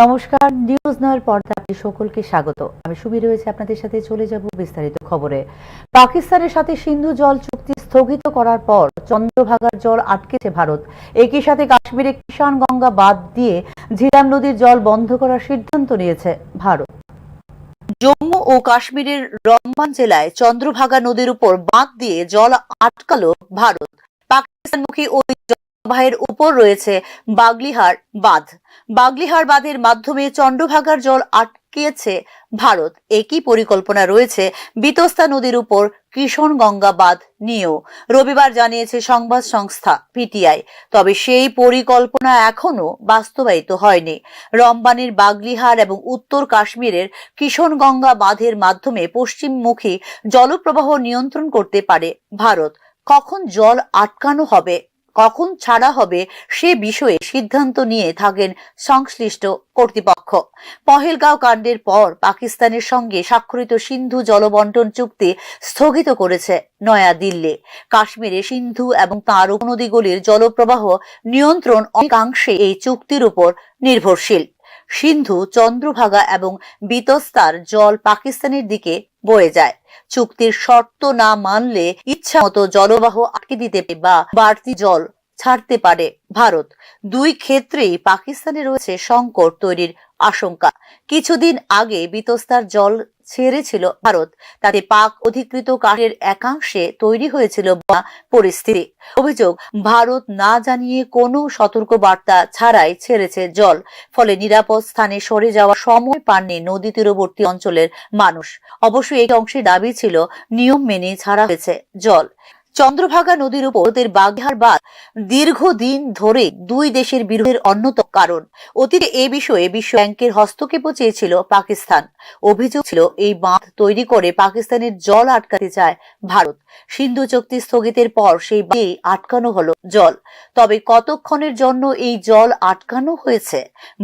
নমস্কার, নিউজ নয়ের পর্দা আপনি সকলকে স্বাগত। আমি সুবি রয়েছে আপনাদের সাথে, চলে যাব বিস্তারিত খবরে। পাকিস্তানের সাথে সিন্ধু জল চুক্তি স্থগিত করার পর চন্দ্রভাগার জল আটকেছে ভারত। একই সাথে কাশ্মীরে কিষান গঙ্গা বাঁধ দিয়ে ঝিলাম নদীর জল বন্ধ করার সিদ্ধান্ত নিয়েছে ভারত। জম্মু ও কাশ্মীরের রম্বান জেলায় চন্দ্রভাগা নদীর উপর বাঁধ দিয়ে জল আটকালো ভারত। পাকিস্তানমুখী ওই জলবাহের উপর রয়েছে বাগলিহার বাঁধ। বাগলিহার বাঁধের মাধ্যমে চন্দ্রভাগার জল আটকিয়েছে ভারত। একই পরিকল্পনা রয়েছে বিতস্তা নদীর উপর কিষণ গঙ্গা বাঁধ নিয়েও, রবিবার জানিয়েছে সংবাদ সংস্থা পিটিআই। তবে সেই পরিকল্পনা এখনো বাস্তবায়িত হয়নি। রম্বানের বাগলিহার এবং উত্তর কাশ্মীরের কিষণ গঙ্গা বাঁধের মাধ্যমে পশ্চিমমুখী জলপ্রবাহ নিয়ন্ত্রণ করতে পারে ভারত। কখন জল আটকানো হবে, কখন ছাড়া হবে সে বিষয়ে সিদ্ধান্ত নিয়ে থাকেন সংশ্লিষ্ট কর্তৃপক্ষ। পহেলগাঁও কাণ্ডের পর পাকিস্তানের সঙ্গে স্বাক্ষরিত সিন্ধু জলবন্টন চুক্তি স্থগিত করেছে নয়াদিল্লি। কাশ্মীরে সিন্ধু এবং তার উপনদীগুলির জলপ্রবাহ নিয়ন্ত্রণ অনেকাংশে এই চুক্তির উপর নির্ভরশীল। সিন্ধু, চন্দ্রভাগা এবং বিতস্তার জল পাকিস্তানের দিকে বয়ে যায়। চুক্তির শর্ত না মানলে ইচ্ছা মতো জলবাহ আটকে দিতে বা বাড়তি জল ছাড়তে পারে ভারত। দুই ক্ষেত্রেই পাকিস্তানে রয়েছে সংকট তৈরির আশঙ্কা। কিছুদিন আগে বিতস্তার জল ছেড়েছিল ভারত, তাতে পাক অধিকৃত কাশ্মীরের একাংশে তৈরি হয়েছিল পরিস্থিতি। অভিযোগ, ভারত না জানিয়ে কোনো সতর্ক বার্তা ছাড়াই ছেড়েছে জল, ফলে নিরাপদ স্থানে সরে যাওয়ার সময় পাননি নদী তীরবর্তী অঞ্চলের মানুষ। অবশ্যই এই অংশে দাবি ছিল নিয়ম মেনে ছাড়া হয়েছে জল। চন্দ্রভাগা নদীর উপর বাগলিহার বাঁধ দীর্ঘদিন ধরে দুই দেশের বিরোধের অন্যতম কারণ। অতীতে এ বিষয়ে বিশ্ব ব্যাংকের হস্তক্ষেপও চেয়েছিল পাকিস্তান। অভিযোগ ছিল এই বাঁধ তৈরি করে পাকিস্তানের জল আটকাতে চায় ভারত। সিন্ধু চুক্তি স্থগিতের পর সেই বাঁধেই আটকানো হলো জল। তবে কতক্ষণের জন্য এই জল আটকানো হয়েছে,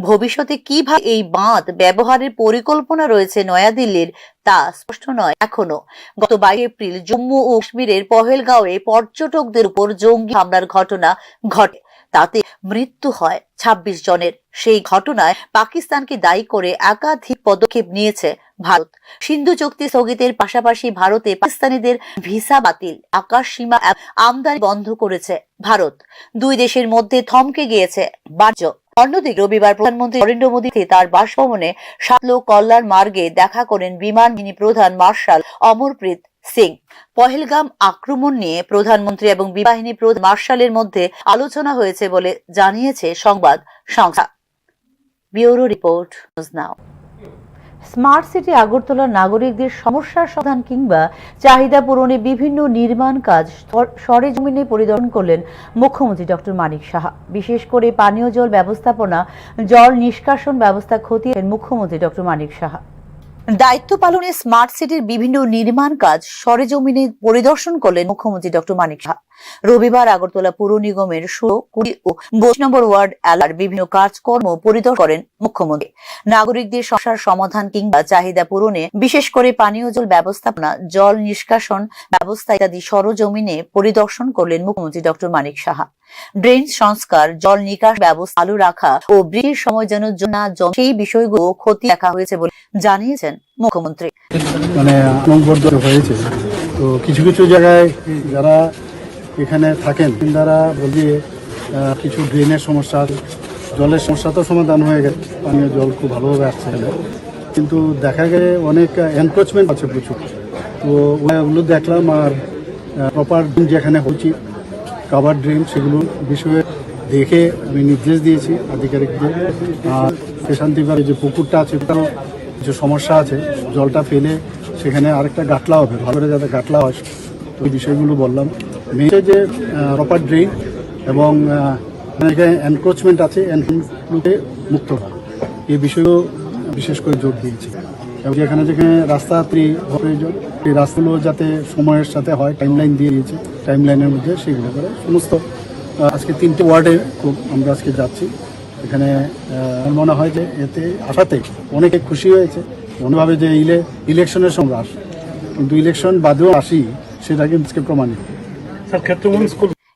ভবিষ্যতে কিভাবে এই বাঁধ ব্যবহারের পরিকল্পনা রয়েছে নয়াদিল্লির, তা স্পষ্ট নয় এখনো। গত 22 এপ্রিল জম্মু ও কাশ্মীরের পহেলগাঁওয়ে পর্যটকদের উপর জঙ্গি হামলার ঘটনা ঘটে, তাতে মৃত্যু হয় 26 জনের। সেই ঘটনায় পাকিস্তানকে দায়ী করে একাধিক পদক্ষেপ নিয়েছে ভারত। সিন্ধু চুক্তি স্থগিতের পাশাপাশি ভারতে পাকিস্তানিদের ভিসা বাতিল, আকাশ সীমা আমদানি বন্ধ করেছে ভারত। দুই দেশের মধ্যে থমকে গিয়েছে বাণিজ্য। অন্যদিকে রবিবার প্রধানমন্ত্রী নরেন্দ্র মোদী তার বাসভবনে সাতলোক কল্যাণ মার্গে দেখা করেন বিমান বাহিনী প্রধান মার্শাল অমরপ্রীত সিং। পহেলগাম আক্রমণ নিয়ে প্রধানমন্ত্রী এবং বিমানবাহিনী প্রধান মার্শালের মধ্যে আলোচনা হয়েছে বলে জানিয়েছে সংবাদ সংস্থা। ব্যুরো রিপোর্ট, নিউজ নাও। স্মার্ট সিটি আগরতলার নাগরিকদের সমস্যার সমাধান কিংবা চাহিদা পূরণে বিভিন্ন নির্মাণ কাজ সরেজমিনে পরিদর্শন করলেন মুখ্যমন্ত্রী ডক্টর মানিক সাহা। বিশেষ করে পানীয় জল ব্যবস্থাপনা, জল নিষ্কাশন ব্যবস্থা খতিয়েছেন মুখ্যমন্ত্রী ডক্টর মানিক সাহা। দায়িত্ব পালনে স্মার্ট সিটির বিভিন্ন নির্মাণ কাজ সরেজমিনে পরিদর্শন করলেন মুখ্যমন্ত্রী ডক্টর মানিক সাহা। রবিবার আগরতলা পুর নিগমের 16, 20 ও 22 নম্বর ওয়ার্ড এলাকার বিভিন্ন কাজকর্ম পরিদর্শন করেন মুখ্যমন্ত্রী। নাগরিকদের সমস্যার সমাধান কিংবা চাহিদা পূরণে বিশেষ করে পানীয় জল ব্যবস্থাপনা, জল নিষ্কাশন ব্যবস্থা ইত্যাদি সরেজমিনে পরিদর্শন করলেন মুখ্যমন্ত্রী ডক্টর মানিক সাহা। ড্রেন সংস্কার, জল নিকাশ ব্যবস্থা চালু রাখা ও বৃষ্টির সময় যেন সেই বিষয়গুলো খতিয়ে দেখা হয়েছে বলে জানিয়েছেন মুখ্যমন্ত্রী। হয়েছে তো কিছু কিছু জায়গায় যারা এখানে থাকেন তারা বলি কিছু ড্রেনের সমস্যা, জলের সমস্যা তো সমাধান হয়ে গেছে, পানীয় জল খুব ভালোভাবে আসছে, কিন্তু দেখা গেলে অনেক এনক্রোচমেন্ট আছে প্রচুর। তো ওগুলো দেখলাম, আর প্রপার ড্রেন যেখানে হচ্ছে কাভার ড্রেন সেগুলো বিষয়ে দেখে আমি নির্দেশ দিয়েছি আধিকারিকদের। আর শান্তিবার যে পুকুরটা আছে তারও কিছু সমস্যা আছে, জলটা ফেলে সেখানে আরেকটা গাটলা হবে, ভালো করে যাতে গাটলা হয়, তো ওই বিষয়গুলো বললাম। মেয়েছে যে প্রপার ড্রেন এবং এনক্রোচমেন্ট আছে, এনক্রোচমেন্টগুলোকে মুক্ত হয়, এই বিষয়গুলো বিশেষ করে জোর দিয়েছি। এবং যেখানে যেখানে রাস্তা প্রয়োজন, এই রাস্তাগুলো যাতে সময়ের সাথে হয়, টাইমলাইন দিয়ে দিয়েছি, টাইমলাইনের মধ্যে সেগুলো করে সমস্ত। আজকে 3টে ওয়ার্ডে আমরা আজকে যাচ্ছি। এখানে মনে হয় যে এতে আসাতে অনেকে খুশি হয়েছে, মনেভাবে যে ইলেকশনের সময় আসে, কিন্তু ইলেকশন বাদেও আসি, সেটাকে আজকে প্রমাণিত।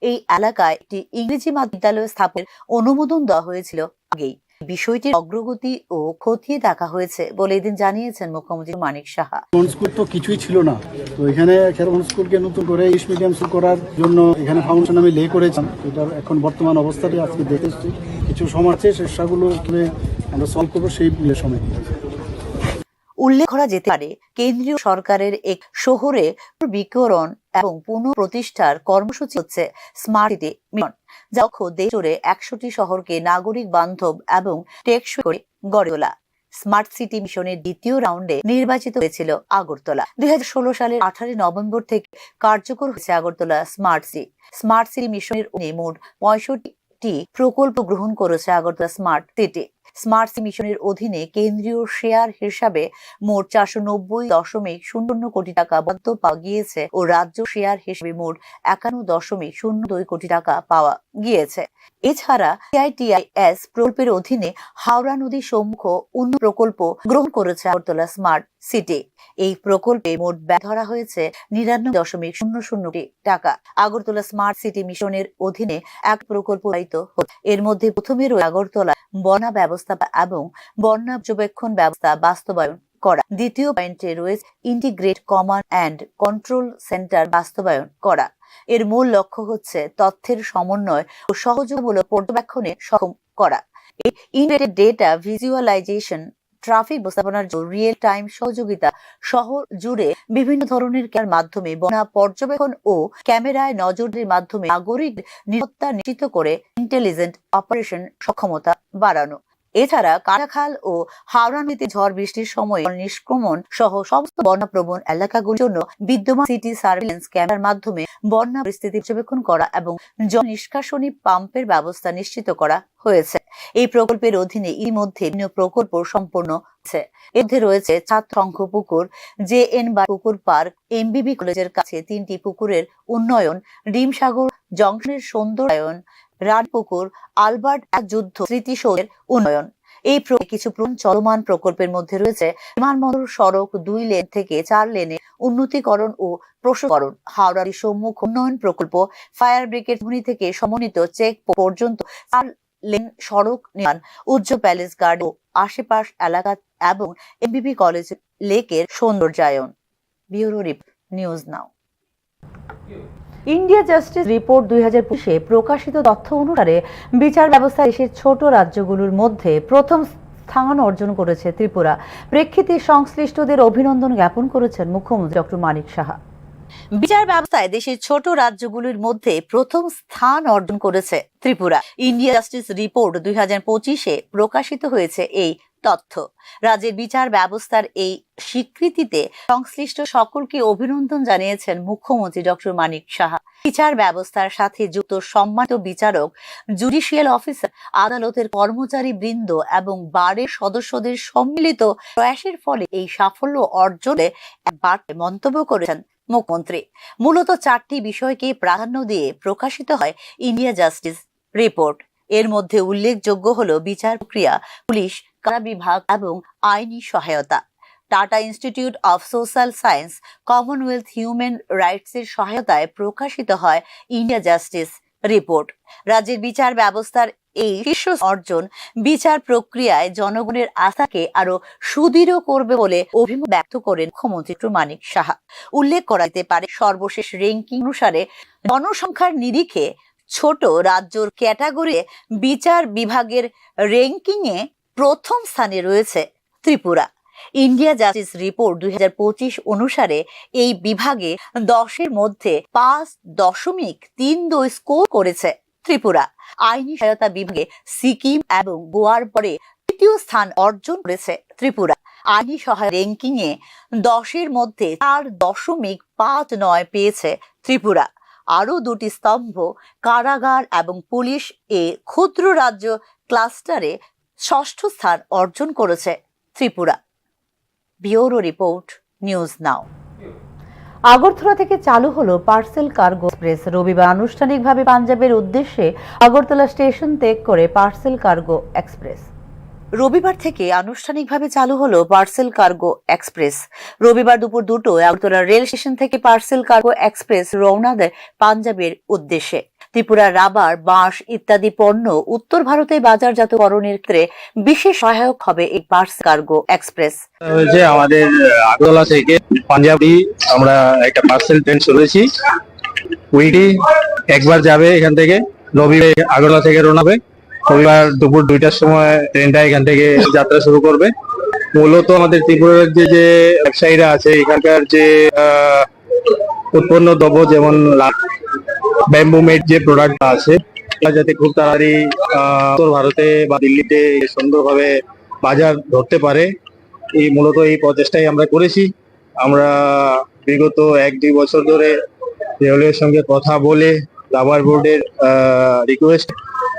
এই এলাকায় একটি ইংরেজি বিদ্যালয় স্থাপনের অনুমোদন দেওয়া হয়েছিল আগেই। বিষয়টির অগ্রগতি ও খতিয়ে দেখা হয়েছে বলে এদিন জানিয়েছেন মুখ্যমন্ত্রী মানিক সাহা। স্কুল তো কিছুই ছিল না, তো এখানে খেরবন স্কুলকে নতুন করে ইংলিশ মিডিয়াম স্কুল করার জন্য এখানে ফাউন্ডেশন আমি লে করেছিলাম। এটার এখন বর্তমান অবস্থাটি আজকে দেখেছি, কিছু সমস্যা সেগুলো আমরা সলভ করবো সেই সময়। উল্লেখ করা যেতে পারে, কেন্দ্রীয় সরকারের এক শহরে বিকরণ এবং পুনঃপ্রতিষ্ঠার কর্মসূচি হচ্ছে স্মার্ট সিটি মিশন, যা দেশ জুড়ে 100টি শহরকে নাগরিক বান্ধব এবং টেকসই করে গড়ে তোলা। স্মার্ট সিটি মিশনের দ্বিতীয় রাউন্ডে নির্বাচিত হয়েছিল আগরতলা। 2016 সালের 18 নভেম্বর থেকে কার্যকর হয়েছে আগরতলা স্মার্ট সিটি মিশনের মোট 65টি প্রকল্প গ্রহণ করেছে Agartala smart city. Smart city মিশনের অধীনে কেন্দ্রীয় শেয়ার হিসাবে মোট 490.00 কোটি টাকা বরাদ্দ পাওয়া গিয়েছে ও রাজ্য শেয়ার হিসেবে মোট 51.02 কোটি টাকা পাওয়া গিয়েছে। এছাড়া সিআইটিআইএস প্রকল্পের অধীনে হাওড়া নদী সম্মুখ উন্নয়ন প্রকল্প গ্রহণ করেছে আগরতলা স্মার্ট সিটি। এই প্রকল্পে মোট ব্যয় ধরা হয়েছে 99.00 কোটি টাকা। আগরতলা স্মার্ট সিটি মিশনের অধীনে এক প্রকল্প এর মধ্যে প্রথমে রয়েছে আগরতলা বন্যা ব্যবস্থা এবং বন্যা পর্যবেক্ষণ ব্যবস্থা বাস্তবায়ন করা। দ্বিতীয় পয়েন্টে রয়েছে integrate command and control centre বাস্তবায়ন করা। এর মূল লক্ষ্য হচ্ছে তথ্যের সমন্বয় ও সহযোগিতামূলক পর্যবেক্ষণে সক্ষম করা। ইন্টিগ্রেটেড ডেটা ভিজুয়ালাইজেশন, ট্রাফিক ব্যবস্থাপনার রিয়েল টাইম সহযোগিতা, শহর জুড়ে বিভিন্ন ধরনের ক্যামেরার মাধ্যমে বন্যা পর্যবেক্ষণ ও ক্যামেরায় নজরদারির মাধ্যমে নাগরিক নিরাপত্তা নিশ্চিত করে ইন্টেলিজেন্ট অপারেশন সক্ষমতা বাড়ানো। এছাড়া কাটাখাল ও হাওড়া নদীতে ঝড় বৃষ্টির সময় নিষ্ক্রমণ সহ সমস্ত বন্যাপ্রবণ এলাকাগুলির জন্য বিদ্যমান সিটি সার্ভিলেন্স ক্যামেরার মাধ্যমে বন্যা পরিস্থিতি পর্যবেক্ষণ করা এবং জল নিষ্কাশনী পাম্পের ব্যবস্থা নিশ্চিত করা হয়েছে। এই প্রকল্পের অধীনে ইতিমধ্যে বিভিন্ন প্রকল্প সম্পন্ন হয়েছে। এর মধ্যে রয়েছে ছাত্রসংঘ পুকুর, জেএন বা পুকুর পার্ক, এমবিবি কলেজের কাছে 3টি পুকুরের উন্নয়ন, ডিমসাগর জংশনের সৌন্দর্যায়ন, রানপুকুর আলবার্ট যুদ্ধ স্মৃতিসৌধের উন্নয়ন। এই কিছু চলমান প্রকল্পের মধ্যে রয়েছে বিমানবন্দর সড়ক 2 লেন থেকে 4 লেনে উন্নতিকরণ ও প্রশস্তকরণ, হাওড়া সম্মুখ উন্নয়ন প্রকল্প, ফায়ার ব্রিগেড ভূমি থেকে সমন্বিত চেক পর্যন্ত 4 লেন সড়ক নির্মাণ, উজ্জ্বল প্যালেস গার্ড ও আশেপাশ এলাকা এবং এমবিবি কলেজ লেকের সৌন্দর্যায়ন। Bureau report, news now. India justice report 2025-এ প্রকাশিত তথ্য অনুসারে বিচার ব্যবস্থা দেশের ছোট রাজ্যগুলোর মধ্যে প্রথম স্থান অর্জন করেছে ত্রিপুরা। প্রেক্ষিতে সংশ্লিষ্টদের অভিনন্দন জ্ঞাপন করেছেন মুখ্যমন্ত্রী ডক্টর মানিক সাহা। বিচার ব্যবস্থায় দেশের ছোট রাজ্যগুলির মধ্যে প্রথম স্থান অর্জন করেছে ত্রিপুরা। ইন্ডিয়া জাস্টিস রিপোর্ট 2025-এ প্রকাশিত হয়েছে এই তথ্য। রাজ্যের বিচার ব্যবস্থার এই স্বীকৃতিতে সংশ্লিষ্ট সকলকে অভিনন্দন জানিয়েছেন মুখ্যমন্ত্রী ডক্টর মানিক সাহা। বিচার ব্যবস্থার সাথে যুক্ত সম্মানিত বিচারক, জুডিশিয়াল অফিসার, আদালতের কর্মচারী বৃন্দ এবং বারের সদস্যদের সম্মিলিত প্রয়াসের ফলে এই সাফল্য অর্জনে একবার মন্তব্য করেছেন মুখ্যমন্ত্রী। মূলত 4টি বিষয়কে প্রাধান্য দিয়ে প্রকাশিত হয় ইন্ডিয়া জাস্টিস রিপোর্ট। এর মধ্যে উল্লেখযোগ্য হলো বিচার প্রক্রিয়া, পুলিশ, কারা বিভাগ এবং আইনি সহায়তা। Tata institute of social science, commonwealth human রাইটসের সহায়তায় প্রকাশিত হয় ইন্ডিয়া জাস্টিস রিপোর্ট। রাজ্যের বিচার ব্যবস্থার এই শীর্ষ অর্জন বিচার প্রক্রিয়ায় জনগণের আস্থাকে আরো সুদৃঢ় করবে বলে অভিমত ব্যক্ত করেন মুখ্যমন্ত্রী ডক্টর মানিক সাহা। উল্লেখ করা যেতে পারে, সর্বশেষ র্যাঙ্কিং অনুসারে জনসংখ্যার নিরিখে ছোট রাজ্যর ক্যাটাগরি বিচার বিভাগের র্যাঙ্কিংয়ে প্রথম স্থানে রয়েছে ত্রিপুরা। ইন্ডিয়া জাস্টিস রিপোর্ট 2025 অনুসারে এই বিভাগে 10-এর মধ্যে 5.32 স্কোর করেছে ত্রিপুরা। আইনি সহায়তা বিভাগে সিকিম এবং গোয়ার পরে তৃতীয় স্থান অর্জন করেছে ত্রিপুরা। আইনি সহায়তা র্যাঙ্কিংয়ে 10-এর মধ্যে 4.59 পেয়েছে ত্রিপুরা। আরো 2টি স্তম্ভ, কারাগার এবং পুলিশ এ ক্ষুদ্র রাজ্য ক্লাস্টারে 6ষ্ঠ স্থান অর্জন করেছে ত্রিপুরা। ব্যুরো রিপোর্ট, নিউজ নাও। আগরতলা থেকে চালু হলো পার্সেল কার্গো এক্সপ্রেস। রবিবার আনুষ্ঠানিকভাবে পাঞ্জাবের উদ্দেশ্যে আগরতলা স্টেশন ত্যাগ করে পার্সেল কার্গো এক্সপ্রেস। রবিবার থেকে আনুষ্ঠানিকভাবে চালু হলো পার্সেল কার্গো এক্সপ্রেস। রবিবার দুপুর 2টোয় আগরতলা রেল স্টেশন থেকে পার্সেল কার্গো এক্সপ্রেস রওনা দেয় পাঞ্জাবের উদ্দেশ্যে। ত্রিপুরার রাবার, বাঁশ ইত্যাদি পণ্য উত্তর ভারতে বাজারজাতকরণের ক্ষেত্রে বিশেষ সহায়ক হবে এই পার্সেল কার্গো এক্সপ্রেস। হয়েছে আমাদের আগরতলা থেকে পাঞ্জাবি আমরা একটা পার্সেল ট্রেন চলেছি। উইকলি একবার যাবে এখান থেকে, রবিবার আগরতলা থেকে রওনা হবে। রবিবার দুপুর 2টার সময় ট্রেনটা এখান থেকে যাত্রা শুরু করবে। মূলত আমাদের ত্রিপুরা রাজ্যে যে ব্যবসায়ীরা আছে, এখানকার যে উৎপন্ন দ্রব্য যেমন ব্যাম্বু মেড যে প্রোডাক্ট আছে, যাতে খুব তাড়াতাড়ি উত্তর ভারতে বা দিল্লিতে সুন্দরভাবে বাজার ধরতে পারে, এই মূলত এই প্রচেষ্টাই আমরা করেছি। আমরা বিগত 1-2 বছর ধরে রেলওয়ের সঙ্গে কথা বলে রাবার বোর্ডের রিকোয়েস্ট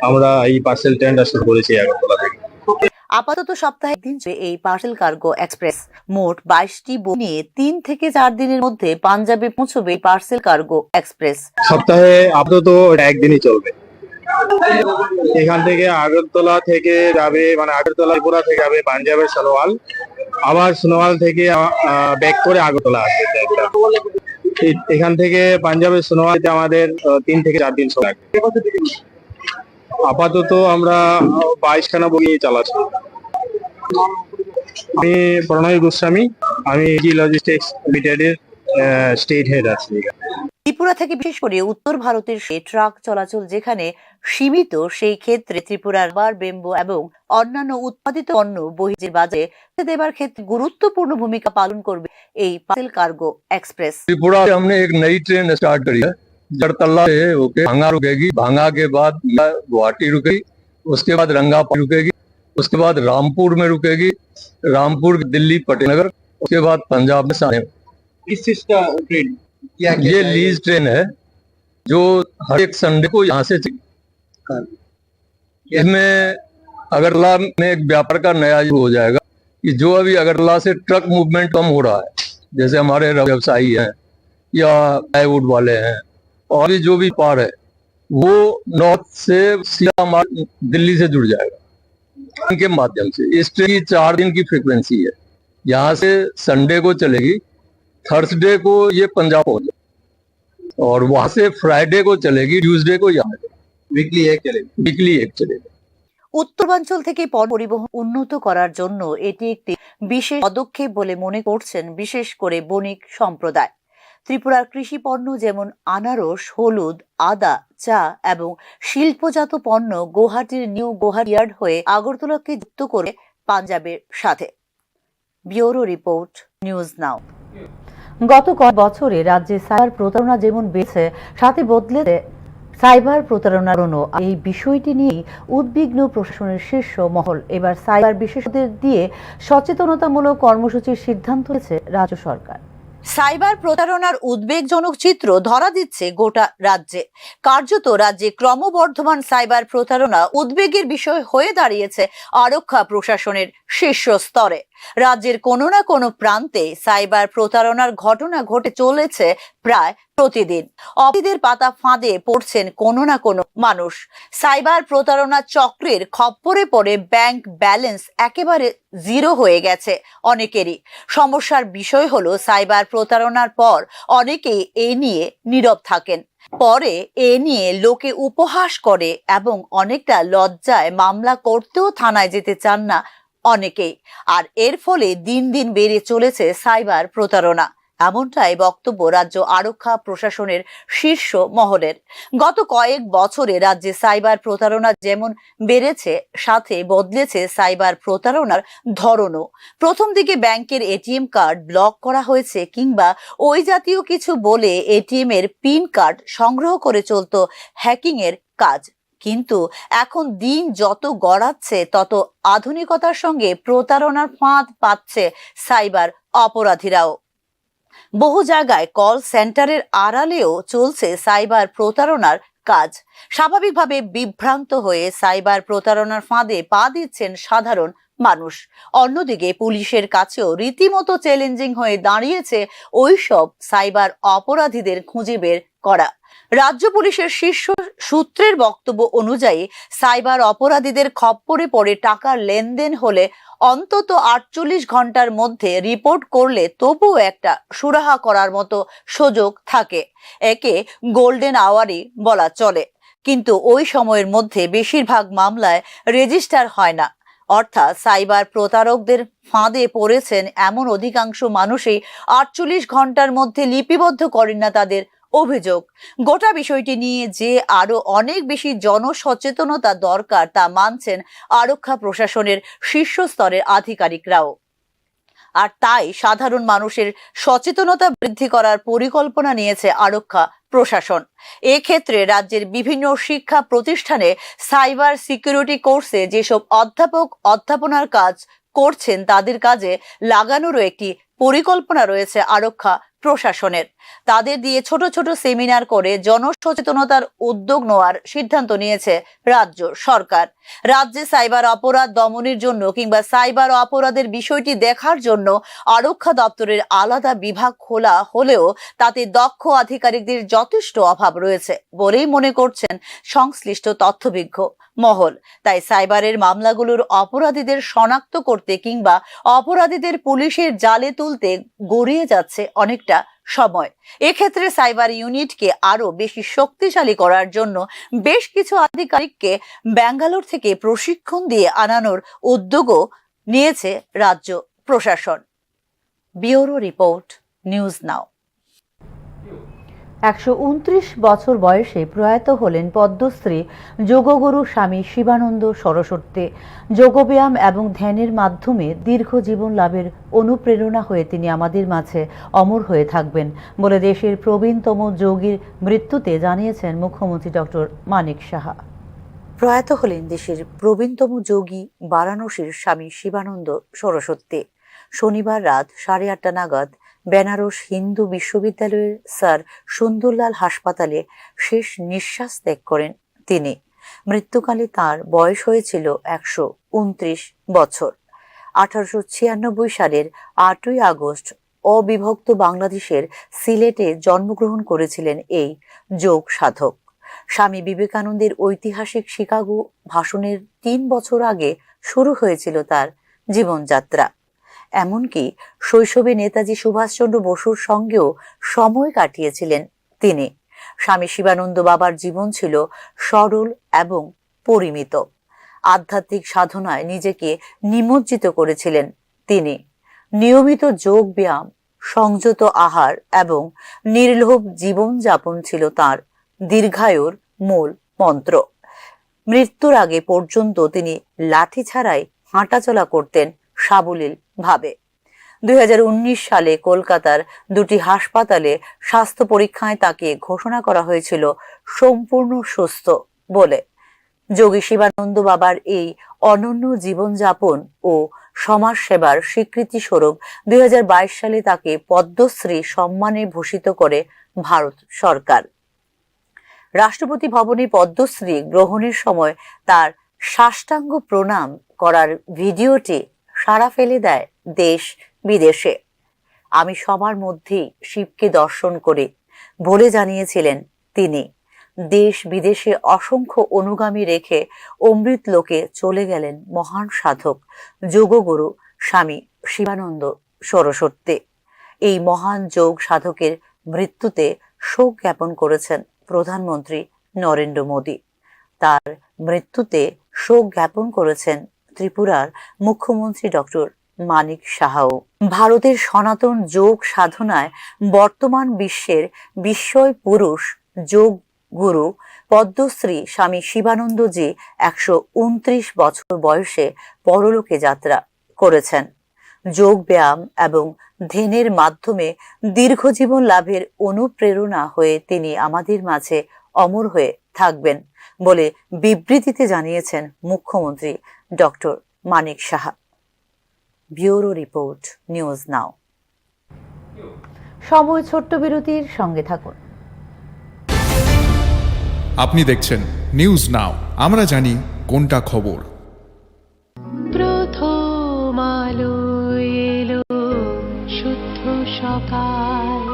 আমরা এই পার্সেল ট্রেনটা শুরু করেছি আগরতলা থেকে। আপাতত সপ্তাহে দিন এই পার্সেল কার্গো এক্সপ্রেস মোট 22টি বই নিয়ে 3 থেকে 4 দিনের মধ্যে পাঞ্জাবে পৌঁছবে পার্সেল কার্গো এক্সপ্রেস। সপ্তাহে আপাতত একদিনই চলবে। এখান থেকে আগরতলা থেকে যাবে, মানে আগরতলা ত্রিপুরা থেকে যাবে পাঞ্জাবের সনোয়াল, আবার সনোয়াল থেকে ব্যাক করে আগরতলা আসবে ট্রেনটা। এখান থেকে পাঞ্জাবের সনোয়ালতে আমাদের 3 থেকে 4 দিন সময় লাগবে। আপাতত আমরা 22খানা বই চালাচ্ছি। আমি প্রণয় গোস্বামী, আমি জি লজিস্টিক্স লিমিটেডের স্টেট হেড আছি। ত্রিপুরা থেকে বিশেষ করে উত্তর ভারতের সেই ট্রাক চলাচল যেখানে সীমিত, সেই ক্ষেত্রে ত্রিপুরার রাবার, বেম্বু এবং অন্যান্য উৎপাদিত পণ্য বহির্রাজ্যের বাজারে দেবার ক্ষেত্রে गुरुत्वपूर्ण भूमिका पालन करবে এই पार्सल कार्गो एक्सप्रेस। त्रिपुरा से हमने एक नई ट्रेन स्टार्ट करी है। जड़तला से होके भांगा रुकेगी, भांगा के बाद गुवाहाटी रुकेगी, उसके बाद रंगापा रुकेगी, उसके बाद रामपुर में रुकेगी, रामपुर दिल्ली पटनगर, उसके बाद पंजाब में साने। किस चीज का ट्रेन? ये लीज ट्रेन है जो हर एक संडे को यहाँ से इसमें अगरतला में एक व्यापार का नया युग हो जाएगा कि जो अभी अगरतला से ट्रक मूवमेंट कम हो रहा है, जैसे हमारे व्यवसायी हैं या प्लाईवुड वाले हैं और भी जो भी पार है, वो नॉर्थ से सीधा दिल्ली से जुड़ जाएगा इनके माध्यम से। इस ट्रेन की 4 दिन की फ्रीक्वेंसी है। यहाँ से संडे को चलेगी, थर्सडे को ये पंजाब पहुंचे और वहां से फ्राइडे को चलेगी, ट्यूसडे को यहाँ वीकली एक चलेगी। উত্তরাঞ্চল থেকে পণ্য পরিবহন উন্নত করার জন্য এটি একটি বিশেষ পদক্ষেপ বলে মনে করছেন বিশেষ করে বণিক সম্প্রদায়। ত্রিপুরার কৃষি পণ্য যেমন আনারস, হলুদ, আদা, চা এবং শিল্পজাত পণ্য গুয়াহাটির নিউ গুয়াহাটি ইয়ার্ড হয়ে আগরতলাকে যুক্ত করে পাঞ্জাবের সাথে। ব্যুরো রিপোর্ট, নিউজ নাও। গত কয়েক বছরে রাজ্যে সাইবার প্রতারণা যেমন বেড়েছে, সাথে বদলেছে সাইবার প্রতারণার। এই বিষয়টি নিয়ে উদ্বিগ্ন প্রশাসনের শীর্ষ মহল। এবার সাইবার বিশেষজ্ঞদের দিয়ে সচেতনতামূলক কর্মসূচির সিদ্ধান্ত নিয়েছে রাজ্য সরকার। সাইবার প্রতারণার উদ্বেগজনক চিত্র ধরা দিচ্ছে গোটা রাজ্যে। কার্যত রাজ্যে ক্রমবর্ধমান সাইবার প্রতারণা উদ্বেগের বিষয় হয়ে দাঁড়িয়েছে আরক্ষা প্রশাসনের শীর্ষ স্তরে। রাজ্যের কোনো না কোনো প্রান্তে সাইবার প্রতারণার ঘটনা ঘটে চলেছে প্রায় প্রতিদিন। অপরাধীদের পাতা ফাঁদে পড়ছেন কোনো না কোনো মানুষ। সাইবার প্রতারণা চক্রের খপ্পরে পড়ে ব্যাংক ব্যালেন্স একেবারে জিরো হয়ে গেছে অনেকেরই। সমস্যার বিষয় হলো সাইবার প্রতারণার পর অনেকেই এ নিয়ে নীরব থাকেন, পরে এ নিয়ে লোকে উপহাস করে এবং অনেকটা লজ্জায় মামলা করতেও থানায় যেতে চান না অনেকেই। আর এর ফলে দিন দিন বেড়ে চলেছে সাইবার প্রতারণা, এমনটাই বক্তব্য রাজ্য আরক্ষা প্রশাসনের শীর্ষ মহলের। গত কয়েক বছরে রাজ্যে সাইবার প্রতারণা যেমন বেড়েছে, সাথে বদলেছে সাইবার প্রতারণার ধরনও। প্রথম দিকে ব্যাংকের এটিএম কার্ড ব্লক করা হয়েছে কিংবা ওই জাতীয় কিছু বলে এটিএম এর পিন কার্ড সংগ্রহ করে চলত হ্যাকিং এর কাজ। কিন্তু এখন দিন যত গড়াচ্ছে তত আধুনিকতার সঙ্গে প্রতারণার ফাঁদ পাচ্ছে সাইবার অপরাধীরাও। বহু জায়গায় কল সেন্টারের আড়ালেও চলছে সাইবার প্রতারণার কাজ। স্বাভাবিকভাবে বিভ্রান্ত হয়ে সাইবার প্রতারণার ফাঁদে পা দিচ্ছেন সাধারণ মানুষ। অন্যদিকে পুলিশের কাছেও রীতিমতো চ্যালেঞ্জিং হয়ে দাঁড়িয়েছে ওইসব সাইবার অপরাধীদের খুঁজে বের করা। রাজ্য পুলিশের শীর্ষ সূত্রের বক্তব্য অনুযায়ী সাইবার অপরাধীদের খপ্পরে পড়ে টাকার লেনদেন হলে অন্তত 48 ঘন্টার মধ্যে রিপোর্ট করলে তবুও একটা সুরাহা করার মতো সুযোগ থাকে। একে গোল্ডেন আওয়ারই বলা চলে। কিন্তু ওই সময়ের মধ্যে বেশিরভাগ মামলায় রেজিস্টার হয় না। অর্থাৎ সাইবার প্রতারকদের ফাঁদে পড়েছেন এমন অধিকাংশ মানুষই 48 ঘন্টার মধ্যে লিপিবদ্ধ করেন না তাদের অভিযোগ। গোটা বিষয়টি নিয়ে যে আরো অনেক বেশি জনসচেতনতা দরকার তা মানছেন আরক্ষা প্রশাসনের শীর্ষ স্তরের আধিকারিকরাও। আর তাই সাধারণ মানুষের সচেতনতা বৃদ্ধি করার পরিকল্পনা নিয়েছে আরক্ষা প্রশাসন। এক্ষেত্রে রাজ্যের বিভিন্ন শিক্ষা প্রতিষ্ঠানে সাইবার সিকিউরিটি কোর্সে যেসব অধ্যাপক অধ্যাপনার কাজ করছেন তাদের কাজে লাগানোরও একটি পরিকল্পনা রয়েছে আরক্ষা প্রশাসনের। তাদের দিয়ে ছোট ছোট সেমিনার করে জনসচেতনতার উদ্যোগ নেওয়ার সিদ্ধান্ত নিয়েছে রাজ্য সরকার। রাজ্যে সাইবার অপরাধ দমনের জন্য কিংবা সাইবার অপরাধের বিষয়টি দেখার জন্য আরক্ষা দপ্তরের আলাদা বিভাগ খোলা হলেও তাতে দক্ষ আধিকারিকদের যথেষ্ট অভাব রয়েছে বলেই মনে করছেন সংশ্লিষ্ট তথ্যবিজ্ঞ মহল। তাই সাইবারের মামলাগুলোর অপরাধীদের শনাক্ত করতে কিংবা অপরাধীদের পুলিশের জালে তুলতে গড়িয়ে যাচ্ছে অনেকটা সময়। এক্ষেত্রে সাইবার ইউনিটকে আরো বেশি শক্তিশালী করার জন্য বেশ কিছু আধিকারিককে ব্যাঙ্গালোর থেকে প্রশিক্ষণ দিয়ে আনানোর উদ্যোগও নিয়েছে রাজ্য প্রশাসন। ব্যুরো রিপোর্ট, নিউজ নাও। 129 বছর বয়সে প্রয়াত হলেন পদ্মশ্রী যোগগুরু স্বামী শিবানন্দ সরস্বতী। যোগব্যায়াম এবং ধ্যানের মাধ্যমে দীর্ঘ জীবন লাভের অনুপ্রেরণা হয়ে তিনি আমাদের মাঝে অমর হয়ে থাকবেন বলে দেশের প্রবীণতম যোগীর মৃত্যুতে জানিয়েছেন মুখ্যমন্ত্রী ডক্টর মানিক সাহা। প্রয়াত হলেন দেশের প্রবীণতম যোগী বারাণসীর স্বামী শিবানন্দ সরস্বতী। শনিবার রাত 8:30 নাগাদ বেনারস হিন্দু বিশ্ববিদ্যালয়ের স্যার সুন্দরলাল হাসপাতালে শেষ নিঃশ্বাস ত্যাগ করেন তিনি। মৃত্যুকালে তার বয়স হয়েছিল 129 বছর। 1896 সালের 8ই আগস্ট অবিভক্ত বাংলাদেশের সিলেটে জন্মগ্রহণ করেছিলেন এই যোগ সাধক। স্বামী বিবেকানন্দের ঐতিহাসিক শিকাগো ভাষণের 3 বছর আগে শুরু হয়েছিল তার জীবনযাত্রা। এমনকি শৈশবে নেতাজি সুভাষচন্দ্র বসুর সঙ্গেও সময় কাটিয়েছিলেন তিনি। স্বামী শিবানন্দ বাবার জীবন ছিল সরল এবং পরিমিত। আধ্যাত্মিক সাধনায় নিজেকে নিমজ্জিত করেছিলেন তিনি। নিয়মিত যোগ ব্যায়াম, সংযত আহার এবং নির্লোভ জীবনযাপন ছিল তার দীর্ঘায়ুর মূল মন্ত্র। মৃত্যুর আগে পর্যন্ত তিনি লাঠি ছাড়াই হাঁটাচলা করতেন সাবলীল ভাবে। 2019 সালে কলকাতার 2টি হাসপাতালে স্বাস্থ্য পরীক্ষায় তাকে ঘোষণা করা হয়েছিল সম্পূর্ণ সুস্থ বলে। যোগী শিবানন্দ বাবার এই অনন্য জীবনযাপন ও সমাজ সেবার স্বীকৃতি স্বরূপ 2022 সালে তাকে পদ্মশ্রী সম্মানে ভূষিত করে ভারত সরকার। রাষ্ট্রপতি ভবনে পদ্মশ্রী গ্রহণের সময় তার সাষ্টাঙ্গ প্রণাম করার ভিডিওটি সাড়া ফেলে দেয় দেশ বিদেশে। আমি সবার মধ্যেই শিবকে দর্শন করে বলে জানিয়েছিলেন তিনি। দেশ বিদেশে অসংখ্য অনুগামী রেখে অমৃত লোকে চলে গেলেন মহান সাধক যোগগুরু স্বামী শিবানন্দ সরস্বতী। এই মহান যোগ সাধকের মৃত্যুতে শোক জ্ঞাপন করেছেন প্রধানমন্ত্রী নরেন্দ্র মোদী। তার মৃত্যুতে শোক জ্ঞাপন করেছেন ত্রিপুরার মুখ্যমন্ত্রী ডক্টর মানিক সাহাও। ভারতের সনাতন যোগ সাধনায় বর্তমান বিশ্বের বিস্ময় পুরুষ যোগ গুরু পদ্মশ্রী স্বামী শিবানন্দজি 129 বছর বয়সে পরলোকে যাত্রা করেছেন। যোগ ব্যায়াম এবং ধ্যানের মাধ্যমে দীর্ঘজীবন লাভের অনুপ্রেরণা হয়ে তিনি আমাদের মাঝে অমর হয়ে থাকবেন বলে বিবৃতিতে জানিয়েছেন মুখ্যমন্ত্রী doctor Manik Saha. Bureau report, news now. সময় ছোট্ট বিরতির সঙ্গে থাকুন। আপনি দেখছেন নিউজ নাও, আমরা জানি কোনটা খবর। প্রথম আলো এলো শুদ্ধ সকাল,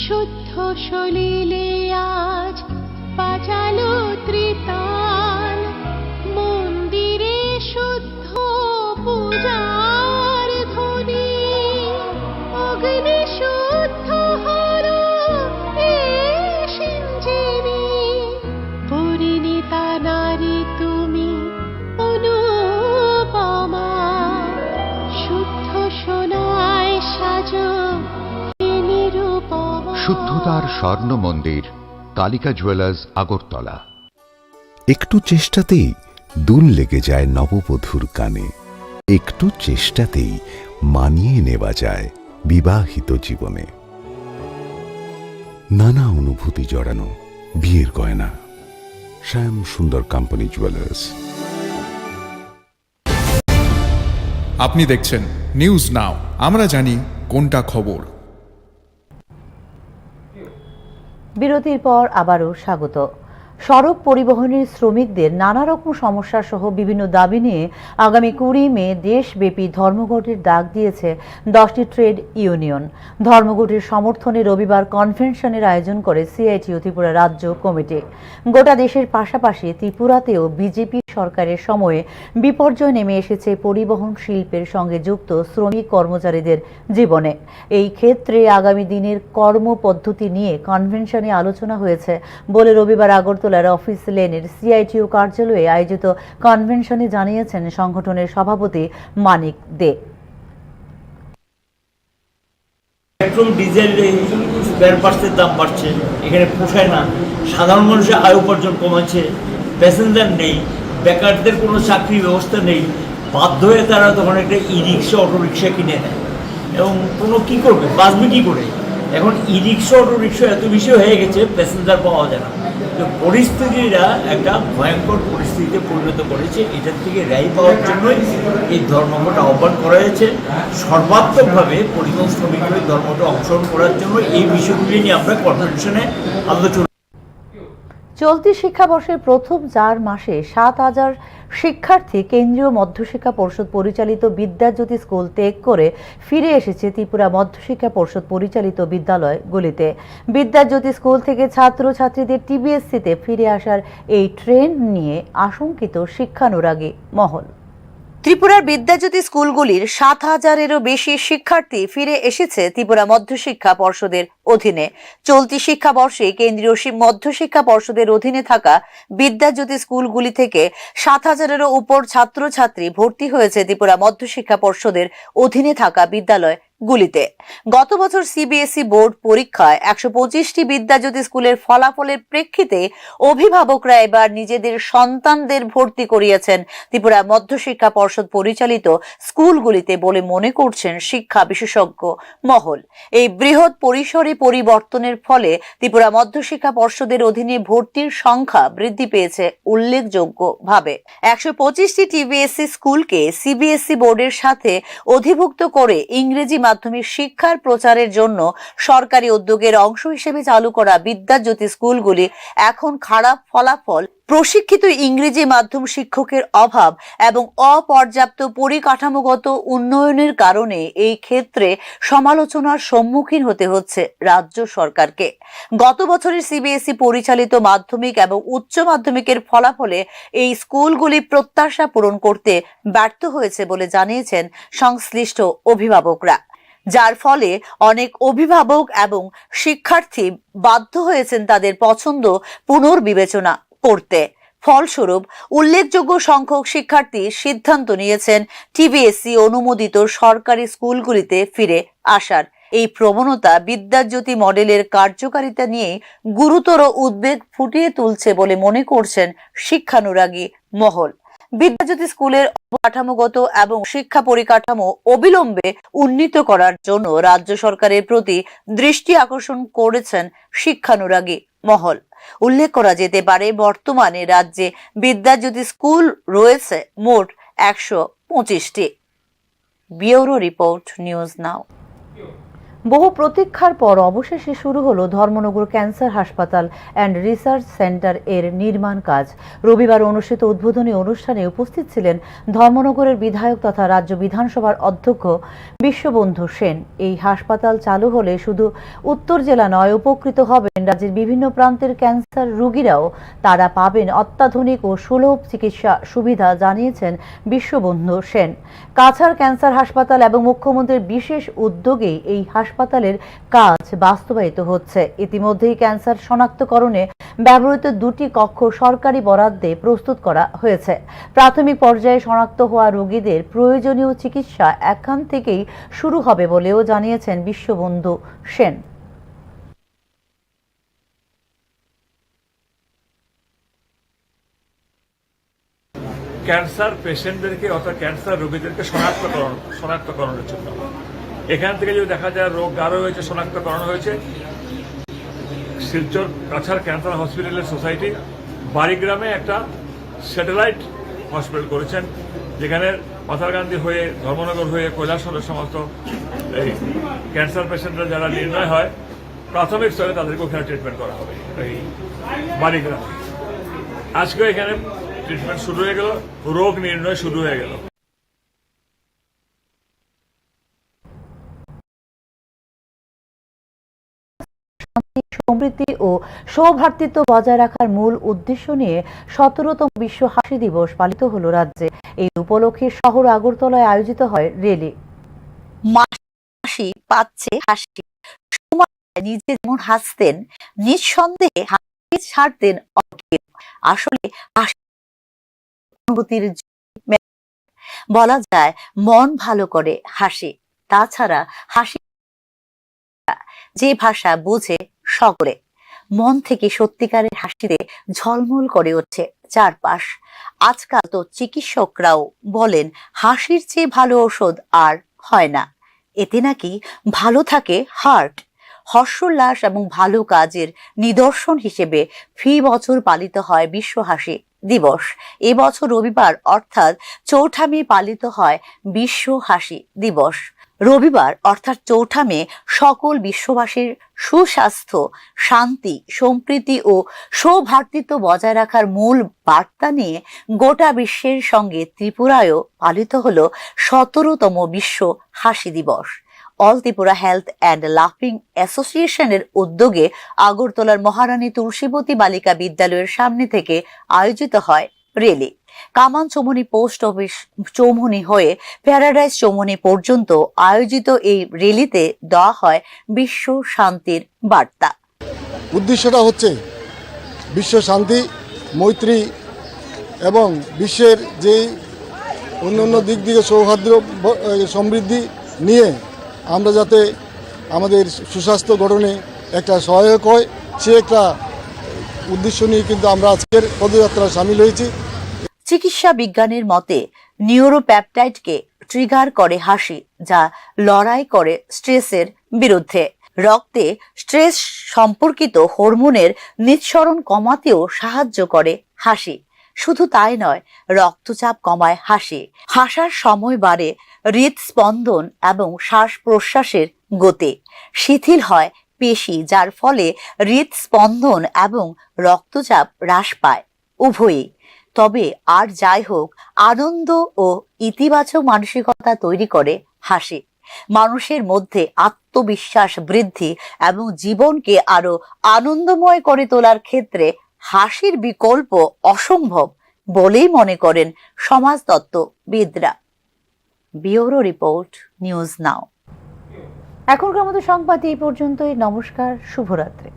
শুদ্ধ সলিলে আজ বাজালো ত্রিতাল, মন্দিরে শুদ্ধ পূজার ধ্বনি, অগ্নি শুদ্ধ হলো এ সিঞ্জিনী, শুদ্ধতার স্বর্ণ মন্দির কালিকা জুয়েলার্স আগরতলা। একটু চেষ্টাতেই দুল লেগে যায় নববধূর কানে, একটু চেষ্টাতেই মানিয়ে নেওয়া যায় বিবাহিত জীবনে। নানা অনুভূতি জড়ানো বিয়ের গয়না, শ্যাম সুন্দর কোম্পানি জুয়েলার্স। আপনি দেখছেন নিউজ নাও, আমরা জানি কোনটা খবর। বিরতির পর আবারও স্বাগত। সড়ক পরিবহনের শ্রমিকদের নানা রকম সমস্যা সহ বিভিন্ন দাবি নিয়ে আগামী 20 মে দেশব্যাপী ধর্মঘটের ডাক দিয়েছে 10টি ট্রেড ইউনিয়ন। ধর্মঘটের সমর্থনে রবিবার কনভেনশনের আয়োজন করে সিআইটিইউ ত্রিপুরা রাজ্য কমিটি। গোটা দেশের পাশাপাশি ত্রিপুরাতেও বিজেপি সরকারের সময়ে বিপর্যয় নেমে এসেছে পরিবহন শিল্পের সঙ্গে যুক্ত শ্রমিক কর্মচারীদের জীবনে। এই ক্ষেত্রে আগামী দিনের কর্মপদ্ধতি নিয়ে কনভেনশনে আলোচনা হয়েছে বলে রবিবার আগরতলার অফিস লেনের সিআইটিইউ কার্যালয়ে আয়োজিত কনভেনশনে জানিয়েছেন সংগঠনের সভাপতি মানিক দে। পেট্রোল ডিজেল স্পেয়ার পার্টসের দাম বাড়ছে, এখানে পোষায় না। সাধারণ মানুষের আয় উপার্জন কমাচ্ছে, প্যাসেঞ্জার নেই, বেকারদের কোনো চাকরি ব্যবস্থা নেই। বাধ্য হয়ে তারা তখন একটা ই রিক্সা অটো রিক্সা কিনে নেয় এবং কোনো কী করবে, বাঁচবে কী করে? এখন ই রিক্সা অটো রিক্সা এত বেশি হয়ে গেছে, প্যাসেঞ্জার পাওয়া যায় না। তো পরিস্থিতিটা একটা ভয়ঙ্কর পরিস্থিতিতে পরিণত করেছে। এটার থেকে রেহাই পাওয়ার জন্যই এই ধর্মঘট আহ্বান করা হয়েছে। সর্বাত্মকভাবে পরিবহন শ্রমিকদের ধর্মঘটে অংশগ্রহণ করার জন্য এই বিষয়গুলি নিয়ে আমরা কনভেনশনে আলোচনা। চলতি শিক্ষাবর্ষের প্রথম 4 মাসে 7,000 শিক্ষার্থী কেন্দ্রীয় মধ্যশিক্ষা পর্ষদ পরিচালিত বিদ্যাজ্যোতি স্কুল ত্যাগ করে ফিরে এসেছে ত্রিপুরা মধ্যশিক্ষা পর্ষদ পরিচালিত বিদ্যালয়গুলিতে। বিদ্যাজ্যোতি স্কুল থেকে ছাত্রছাত্রীদের টিবিএসসিতে ফিরে আসার এই ট্রেন্ড নিয়ে আশঙ্কিত শিক্ষানুরাগী মহল। ত্রিপুরার বিদ্যাজ্যোতি স্কুলগুলির 7,000-এরও বেশি শিক্ষার্থী ফিরে এসেছে ত্রিপুরা মধ্যশিক্ষা পর্ষদের অধীনে। চলতি শিক্ষাবর্ষে কেন্দ্রীয় মধ্যশিক্ষা পর্ষদের অধীনে থাকা বিদ্যাজ্যোতি স্কুলগুলি থেকে 7,000-এরও উপর ছাত্রছাত্রী ভর্তি হয়েছে ত্রিপুরা মধ্যশিক্ষা পর্ষদের অধীনে থাকা বিদ্যালয়গুলিতে। গত বছর সিবিএসই বোর্ড পরীক্ষায় 125টি বিদ্যাজ্যোতি স্কুলের ফলাফলের প্রেক্ষিতে অভিভাবকরা এবার নিজেদের সন্তানদের ভর্তি করিয়েছেন ত্রিপুরা মধ্যশিক্ষা পর্ষদ পরিচালিত স্কুলগুলিতে বলে মনে করছেন শিক্ষা বিশেষজ্ঞ মহল। এই বৃহৎ পরিসরে পরিবর্তনের ফলে ত্রিপুরা মধ্যশিক্ষা পর্ষদের অধীনে ভর্তির সংখ্যা বৃদ্ধি পেয়েছে উল্লেখযোগ্যভাবে। 125টি টিবিএসসি স্কুলকে সিবিএসই বোর্ডের সাথে অধিভুক্ত করে ইংরেজি মাধ্যমিক শিক্ষার প্রচারের জন্য সরকারি উদ্যোগের অংশ হিসেবে চালু করা বিদ্যাজ্যোতি স্কুলগুলি এখন খারাপ ফলাফল, প্রশিক্ষিত ইংরেজি মাধ্যম শিক্ষকের অভাব এবং অপর্যাপ্ত পরিকাঠামোগত উন্নয়নের কারণে এই ক্ষেত্রে সমালোচনার সম্মুখীন হতে হচ্ছে রাজ্য সরকারকে। গত বছরের সিবিএসই পরিচালিত মাধ্যমিক এবং উচ্চ মাধ্যমিকের ফলাফলে এই স্কুলগুলি প্রত্যাশা পূরণ করতে ব্যর্থ হয়েছে বলে জানিয়েছেন সংশ্লিষ্ট অভিভাবকরা, যার ফলে অনেক অভিভাবক এবং শিক্ষার্থী বাধ্য হয়েছেন তাদের পছন্দ পুনর্বিবেচনা করতে। ফলস্বরূপ উল্লেখযোগ্য সংখ্যক শিক্ষার্থী সিদ্ধান্ত নিয়েছেন টিবিএসসি অনুমোদিত সরকারি স্কুলগুলিতে ফিরে আসার। এই প্রবণতা বিদ্যাজ্যোতি মডেলের কার্যকারিতা নিয়ে গুরুতর উদ্বেগ ফুটিয়ে তুলছে বলে মনে করছেন শিক্ষানুরাগী মহল। বিদ্যাজ্যোতি স্কুলের অবকাঠামোগত এবং শিক্ষা পরিকাঠামো অবিলম্বে উন্নীত করার জন্য রাজ্য সরকারের প্রতি দৃষ্টি আকর্ষণ করেছেন শিক্ষানুরাগী মহল। উল্লেখ করা যেতে পারে, বর্তমানে রাজ্যে বিদ্যাজ্যোতি স্কুল রয়েছে মোট 125টি। Bureau report, news now. বহু প্রতীক্ষার পর অবশেষে শুরু হলো ধর্মনগর ক্যান্সার হাসপাতাল অ্যান্ড রিসার্চ সেন্টার এর নির্মাণ কাজ। রবিবার অনুষ্ঠিত উদ্বোধনী অনুষ্ঠানে উপস্থিত ছিলেন ধর্মনগরের বিধায়ক তথা রাজ্য বিধানসভার অধ্যক্ষ বিশ্ববন্ধু সেন। এই হাসপাতাল চালু হলে শুধু উত্তর জেলা নয়, উপকৃত হবেন রাজ্যের বিভিন্ন প্রান্তের ক্যান্সার রোগীরাও। তারা পাবেন অত্যাধুনিক ও সুলভ চিকিৎসা সুবিধা, জানিয়েছেন বিশ্ববন্ধু সেন। কাছাড় ক্যান্সার হাসপাতাল এবং মুখ্যমন্ত্রীর বিশেষ উদ্যোগে এই হাসপাতালের কাজ বাস্তবায়িত হচ্ছে। ইতিমধ্যেই ক্যান্সার শনাক্তকরণে ব্যবহৃত 2টি কক্ষ সরকারি বরাদ্দে প্রস্তুত করা হয়েছে। প্রাথমিক পর্যায়ে শনাক্ত হওয়া রোগীদের প্রয়োজনীয় চিকিৎসা এখান থেকেই শুরু হবে বলেও জানিয়েছেন বিশ্ববন্ধু সেন। ক্যান্সার পেশেন্টদেরকে অর্থাৎ ক্যান্সার রোগীদেরকে শনাক্তকরণের জন্য। এখান থেকে যদি দেখা যায় রোগ গাঢ় হয়েছে, শনাক্তকরণ হয়েছে, শিলচর কাছাড় ক্যান্সার হসপিটালের সোসাইটি বাড়িগ্রামে একটা স্যাটেলাইট হসপিটাল করেছেন, যেখানে পাথারকান্দি হয়ে, ধর্মনগর হয়ে, কৈলাসহরের সমস্ত এই ক্যান্সার পেশেন্টরা যারা নির্ণয় হয় প্রাথমিক স্তরে তাদেরকে ওখানে ট্রিটমেন্ট করা হবে এই বাড়িগ্রামে। আজকে এখানে ট্রিটমেন্ট শুরু হয়ে গেল, রোগ নির্ণয় শুরু হয়ে গেল। সমৃদ্ধি ও সৌভ্রাতৃত্ব বজায় রাখার মূল উদ্দেশ্য নিয়ে 17তম বিশ্ব হাসি দিবস পালিত হলো রাজ্যে। এই উপলক্ষে শহর আগরতলায় আয়োজিত হয় র্যালি। হাসি পাচ্ছে হাসি, নিজে যেমন হাসতেন নিঃসন্দেহে হাসি ছাড়তেন অনেকে। আসলে হাসি অনুভূতির বলা যায় মন ভালো করে হাসি। তাছাড়া হাসি যে ভাষা বোঝে সকলে, মন থেকে সত্যিকারের হাসিতে ঝলমল করে ওঠে চারপাশ। আজকাল তো চিকিৎসকরাও বলেন হাসির চেয়ে ভালো ঔষধ আর হয় না। এতে নাকি ভালো থাকে হার্ট। হর্ষোল্লাস এবং ভালো কাজের নিদর্শন হিসেবে ফি বছর পালিত হয় বিশ্ব হাসি দিবস। এবছর রবিবার অর্থাৎ 4 মে পালিত হয় বিশ্ব হাসি দিবস। রবিবার অর্থাৎ 4 মে সকল বিশ্ববাসীর সুস্বাস্থ্য, শান্তি, সম্প্রীতি ও সৌভ্রাতৃত্ব বজায় রাখার মূল বার্তা নিয়ে গোটা বিশ্বের সঙ্গে ত্রিপুরায়ও পালিত হলো 17তম বিশ্ব হাসি দিবস। অল ত্রিপুরা হেলথ অ্যান্ড লাফিং অ্যাসোসিয়েশনের উদ্যোগে আগরতলার মহারানী তুলসীবতী বালিকা বিদ্যালয়ের সামনে থেকে আয়োজিত হয় র্যালি। কামান চৌমুহনী পোস্ট অফিস চৌমুহনী হয়ে প্যারাডাইস চৌমুহনী পর্যন্ত আয়োজিত এই র্যালিতে দেওয়া হয় বিশ্ব শান্তির বার্তা। উদ্দেশ্যটা হচ্ছে বিশ্ব শান্তি, মৈত্রী এবং বিশ্বের যে অন্য দিক থেকে সৌহার্দ্য সমৃদ্ধি নিয়ে আমরা যাতে আমাদের সুস্বাস্থ্য গঠনে একটা সহায়ক হয়, সে একটা উদ্দেশ্য নিয়ে কিন্তু আমরা আজকের পদযাত্রায় সামিল হয়েছি। চিকিৎসা বিজ্ঞানের মতে নিউরোপ্যাপটাইডকে ট্রিগার করে হাসি, যা লড়াই করে স্ট্রেসের বিরুদ্ধে। রক্তে স্ট্রেস সম্পর্কিত হরমোনের নিঃসরণ কমাতেও সাহায্য করে হাসি। শুধু তাই নয়, রক্তচাপ কমায় হাসি। হাসার সময় বাড়ে হৃদস্পন্দন এবং শ্বাস প্রশ্বাসের গতি। শিথিল হয় পেশি, যার ফলে হৃদস্পন্দন এবং রক্তচাপ হ্রাস পায় উভয়ই। তবে আর যাই হোক, আনন্দ ও ইতিবাচক মানসিকতা তৈরি করে হাসি। মানুষের মধ্যে আত্মবিশ্বাস বৃদ্ধি এবং জীবনকে আরো আনন্দময় করে তোলার ক্ষেত্রে হাসির বিকল্প অসম্ভব বলেই মনে করেন সমাজতত্ত্ববিদরা। Bureau report, news now. এখনকার মতো সংবাদ এই পর্যন্তই। নমস্কার, শুভরাত্রি।